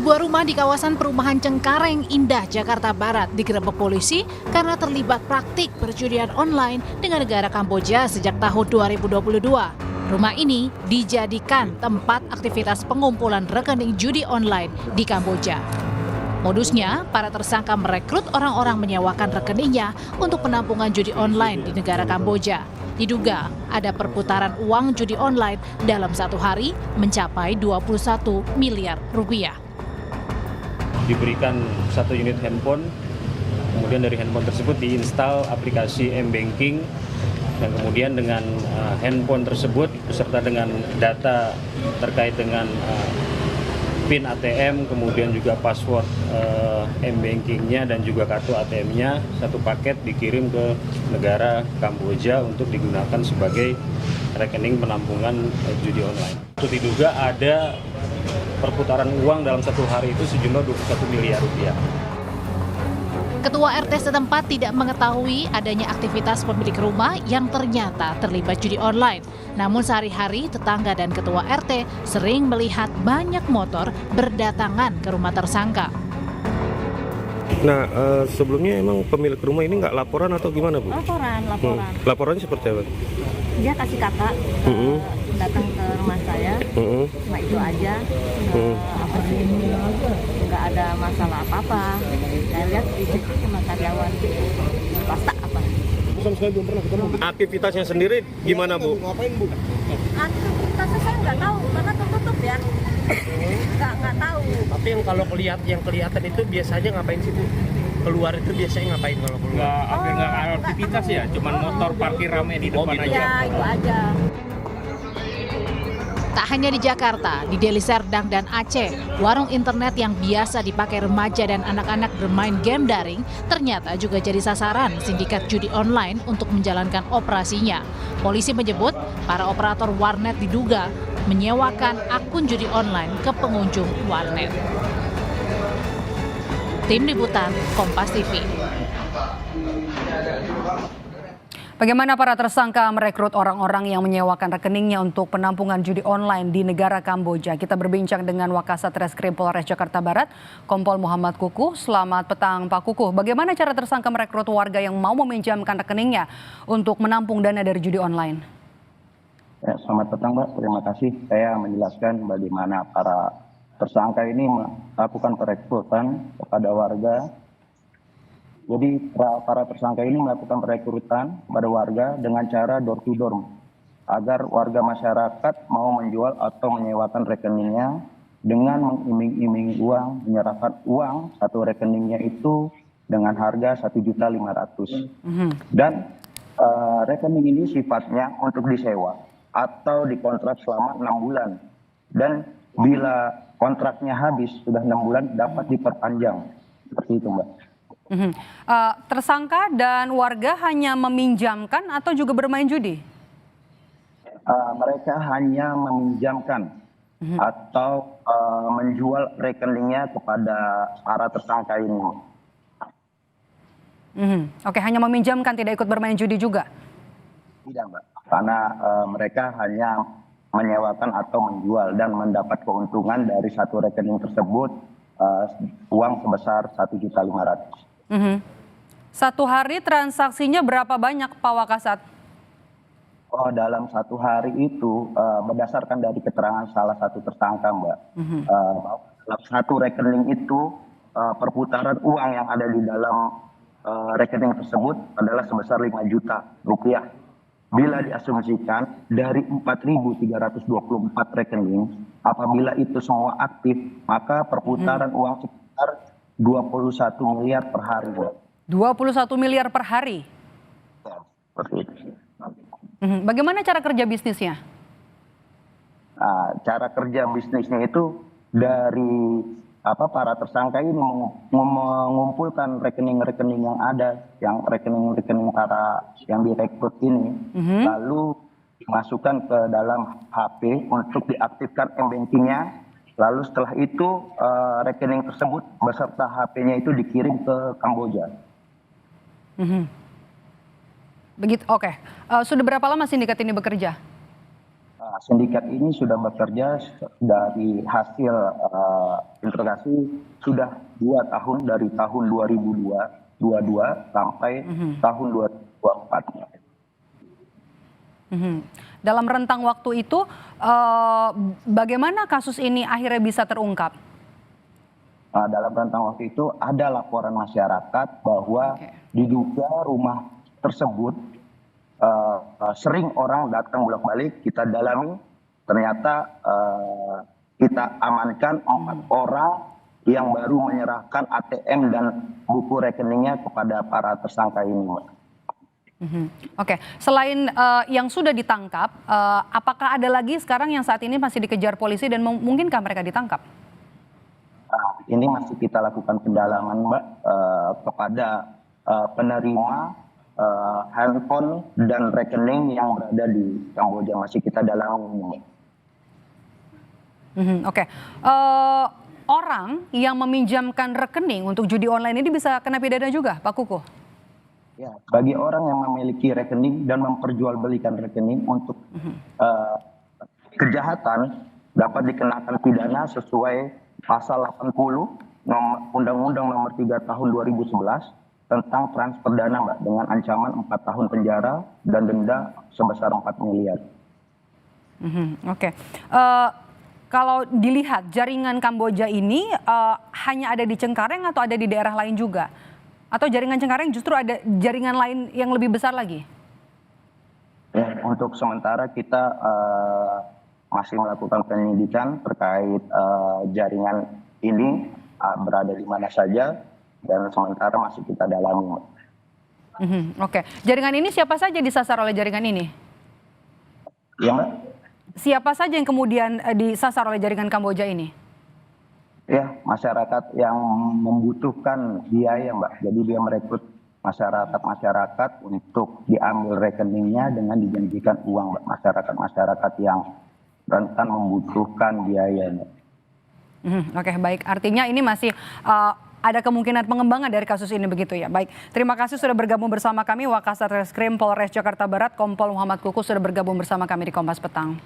Sebuah rumah di kawasan perumahan Cengkareng Indah, Jakarta Barat digerebek polisi karena terlibat praktik perjudian online dengan negara Kamboja sejak tahun 2022. Rumah ini dijadikan tempat aktivitas pengumpulan rekening judi online di Kamboja. Modusnya, para tersangka merekrut orang-orang menyewakan rekeningnya untuk penampungan judi online di negara Kamboja. Diduga ada perputaran uang judi online dalam satu hari mencapai 21 miliar rupiah. Diberikan satu unit handphone, kemudian dari handphone tersebut diinstal aplikasi M-Banking, dan kemudian dengan handphone tersebut beserta dengan data terkait dengan PIN ATM, kemudian juga password M-Bankingnya dan juga kartu ATM-nya, satu paket dikirim ke negara Kamboja untuk digunakan sebagai rekening penampungan judi online. Itu diduga ada perputaran uang dalam satu hari itu sejumlah 21 miliar rupiah. Ketua RT setempat tidak mengetahui adanya aktivitas pemilik rumah yang ternyata terlibat judi online. Namun sehari-hari tetangga dan ketua RT sering melihat banyak motor berdatangan ke rumah tersangka. Nah, sebelumnya emang pemilik rumah ini nggak laporan atau gimana, Bu? Laporan. Laporannya seperti apa? Dia kasih kakak datang ke rumah saya, cuma itu aja. Nggak ada masalah apa-apa. Saya lihat di situ cuma karyawan swasta apa. Aktivitasnya sendiri gimana, Bu? Aktivitasnya saya nggak tahu karena tertutup ya. Nggak tahu. Tapi yang kelihatan itu biasanya ngapain sih, Bu? Keluar itu biasanya ngapain kalau keluar? Hampir nggak ada aktivitas ya, cuman motor parkir rame di depan aja. Ya, itu aja. Tak hanya di Jakarta, di Deli Serdang dan Aceh, warung internet yang biasa dipakai remaja dan anak-anak bermain game daring ternyata juga jadi sasaran sindikat judi online untuk menjalankan operasinya. Polisi menyebut para operator warnet diduga menyewakan akun judi online ke pengunjung warnet. Tim Liputan Kompas TV. Bagaimana para tersangka merekrut orang-orang yang menyewakan rekeningnya untuk penampungan judi online di negara Kamboja? Kita berbincang dengan Wakasat Reskrim Polres Jakarta Barat, Kompol Muhammad Kukuh. Selamat petang, Pak Kukuh. Bagaimana cara tersangka merekrut warga yang mau meminjamkan rekeningnya untuk menampung dana dari judi online? Ya, selamat petang, Mbak. Terima kasih. Saya menjelaskan bagaimana para tersangka ini melakukan perekrutan kepada warga. Jadi para tersangka ini melakukan perekrutan pada warga dengan cara door to door agar warga masyarakat mau menjual atau menyewakan rekeningnya dengan mengiming-iming uang, menyerahkan uang satu rekeningnya itu dengan harga 1.500.000. Dan rekening ini sifatnya untuk disewa atau dikontrak selama 6 bulan. Dan bila kontraknya habis sudah 6 bulan dapat diperpanjang. Seperti itu, Mbak. Tersangka dan warga hanya meminjamkan atau juga bermain judi? Mereka hanya meminjamkan atau menjual rekeningnya kepada para tersangka ini. Oke, hanya meminjamkan, tidak ikut bermain judi juga? Tidak, Mbak. Karena mereka hanya menyewakan atau menjual dan mendapat keuntungan dari satu rekening tersebut uang sebesar 1.500.000. Satu hari transaksinya berapa banyak, Pak Wakasat? Oh, dalam satu hari itu berdasarkan dari keterangan salah satu tersangka, Mbak, dalam satu rekening itu perputaran uang yang ada di dalam rekening tersebut adalah sebesar 5 juta rupiah. Bila diasumsikan dari 4.324 rekening, apabila itu semua aktif, maka perputaran uang sekitar 21 miliar per hari. 21 miliar per hari? Ya, seperti itu. Bagaimana cara kerja bisnisnya? Nah, cara kerja bisnisnya itu dari para tersangka ini mengumpulkan rekening-rekening yang ada, yang rekening-rekening para yang direkrut ini, lalu dimasukkan ke dalam HP untuk diaktifkan M-Bankingnya. Lalu setelah itu rekening tersebut beserta HP-nya itu dikirim ke Kamboja. Begitu, oke. Sudah berapa lama sindikat ini bekerja? sindikat ini sudah bekerja dari hasil interogasi sudah 2 tahun, dari tahun 2022 sampai tahun 2024. Dalam rentang waktu itu, bagaimana kasus ini akhirnya bisa terungkap? Dalam rentang waktu itu ada laporan masyarakat bahwa diduga rumah tersebut sering orang datang bolak-balik. Kita dalami, ternyata kita amankan 4 orang yang baru menyerahkan ATM dan buku rekeningnya kepada para tersangka ini, Mbak. Oke, selain yang sudah ditangkap, apakah ada lagi sekarang yang saat ini masih dikejar polisi dan mungkinkah mereka ditangkap? Ini masih kita lakukan pendalaman, Mbak, kepada penerima handphone dan rekening yang berada di Kamboja, masih kita dalami. Oke, orang yang meminjamkan rekening untuk judi online ini bisa kena pidana juga, Pak Kuku? Ya, bagi orang yang memiliki rekening dan memperjualbelikan rekening untuk kejahatan dapat dikenakan pidana sesuai pasal 80 Undang-Undang Nomor 3 Tahun 2011 tentang transfer dana, Mbak, dengan ancaman 4 tahun penjara dan denda sebesar 4 miliar. Oke. Kalau dilihat jaringan Kamboja ini hanya ada di Cengkareng atau ada di daerah lain juga? Atau jaringan Cengkareng justru ada jaringan lain yang lebih besar lagi? Ya, untuk sementara kita masih melakukan penyelidikan terkait jaringan ini berada di mana saja, dan sementara masih kita dalami. Oke, jaringan ini siapa saja disasar oleh jaringan ini? Ya, Mbak? Siapa saja yang kemudian disasar oleh jaringan Kamboja ini? Ya, masyarakat yang membutuhkan biaya, Mbak. Jadi dia merekrut masyarakat untuk diambil rekeningnya dengan dijanjikan uang, Mbak. Masyarakat yang rentan membutuhkan biaya, Mbak. Oke, baik. Artinya ini masih ada kemungkinan pengembangan dari kasus ini begitu ya. Baik, terima kasih sudah bergabung bersama kami Wakasat Reskrim Polres Jakarta Barat, Kompol Muhammad Kuku sudah bergabung bersama kami di Kompas Petang.